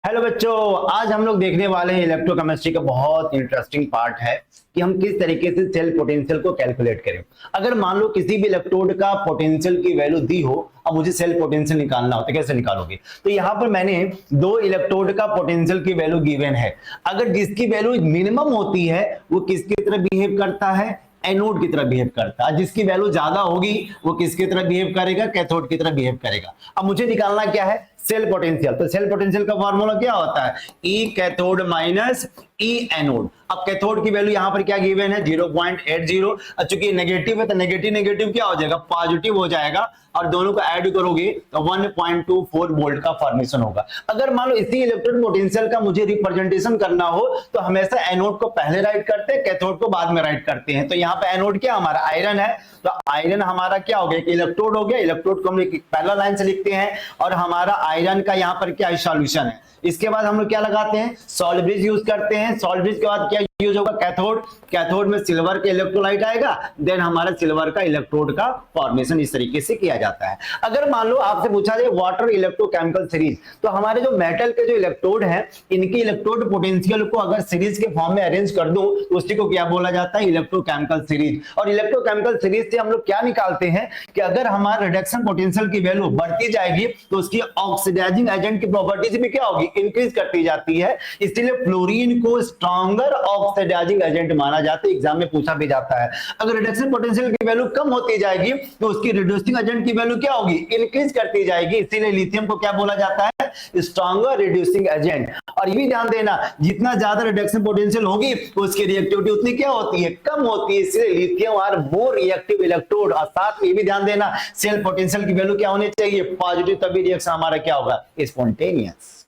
Hello बच्चों, आज हम लोग देखने वाले हैं इलेक्ट्रोकेमिस्ट्री का बहुत इंटरेस्टिंग पार्ट है कि हम किस तरीके से सेल पोटेंशियल को कैलकुलेट करें। अगर मान लो किसी भी इलेक्ट्रोड का पोटेंशियल की वैल्यू दी हो, अब मुझे सेल पोटेंशियल निकालना हो तो कैसे निकालोगे। तो यहां पर मैंने दो इलेक्ट्रोड का पोटेंशियल की वैल्यू गिवन है। अगर जिसकी वैल्यू मिनिमम होती है वो किसकी तरह बिहेव करता है, एनोड की तरह बिहेव करता है। जिसकी वैल्यू ज्यादा होगी वो किसकी तरह बिहेव करेगा, कैथोड की तरह बिहेव करेगा। अब मुझे निकालना क्या है, सेल पोटेंशियल। तो सेल पोटेंशियल का फार्मूला क्या होता है, ई कैथोड माइनस ई एनोड। अब कैथोड की वैल्यू यहां पर क्या गिवन है, 0.80। चूंकि नेगेटिव है तो नेगेटिव नेगेटिव क्या हो जाएगा, पॉजिटिव हो जाएगा, और दोनों को ऐड करोगे तो 1.24 वोल्ट का फॉर्मेशन होगा। अगर मान लो इसी इलेक्ट्रॉन पोटेंशियल का मुझे रिप्रेजेंटेशन करना हो तो हमेशा एनोड को पहले राइट करते हैं, कैथोड को बाद में राइट करते हैं। तो यहाँ पे एनोड क्या हमारा आयरन है, तो आयरन हमारा क्या हो गया, एक इलेक्ट्रोड हो गया। इलेक्ट्रोड को हम पहला लाइन से लिखते हैं और हमारा आयरन का यहाँ पर क्या सॉल्यूशन है। इसके बाद हम लोग क्या लगाते हैं, सॉल्ट ब्रिज यूज करते हैं। सॉल्ट ब्रिज के बाद क्या यूज होगा, कैथोड। कैथोड में सिल्वर का इलेक्ट्रोलाइट आएगा, देन हमारा सिल्वर का इलेक्ट्रोड का फॉर्मेशन इस तरीके से किया जाता है। अगर मान लो आपसे पूछा जाए वाटर इलेक्ट्रोकेमिकल सीरीज, तो हमारे जो मेटल के जो इलेक्ट्रोड हैं इनके इलेक्ट्रोड पोटेंशियल को अगर सीरीज के फॉर्म में अरेंज कर दूं तो उसी को क्या बोला जाता है, इलेक्ट्रोकेमिकल सीरीज। और इलेक्ट्रोकेमिकल सीरीज से हम लोग क्या निकालते हैं कि अगर हमारा रिडक्शन पोटेंशियल की वैल्यू बढ़ती जाएगी तो उसकी ऑक्सीडाइजिंग एजेंट की प्रॉपर्टीज भी क्या होगी, इंक्रीज करती जाती है। इसलिए फ्लोरीन को स्ट्रॉन्गर ऑक्सीडाइजिंग एजेंट माना जाता है, एग्जाम में पूछा भी जाता है। अगर रिडक्शन पोटेंशियल की वैल्यू कम होती जाएगी तो उसकी रिड्यूसिंग एजेंट की वैल्यू क्या होगी, इंक्रीज करती जाएगी। इसीलिए लिथियम को क्या बोला जाता है, स्ट्रॉन्गर रिड्यूसिंग एजेंट। और ये भी ध्यान देना, जितना ज्यादा रिडक्शन पोटेंशियल होगी तो उसकी रिएक्टिविटी उतनी क्या होती है, कम होती है। इसलिए lithium are more reactive electrode. और साथ में ये भी ध्यान देना, सेल पोटेंशियल की वैल्यू क्या होनी चाहिए, पॉजिटिव, तभी रिएक्शन हमारा क्या होगा, स्पॉन्टेनियस।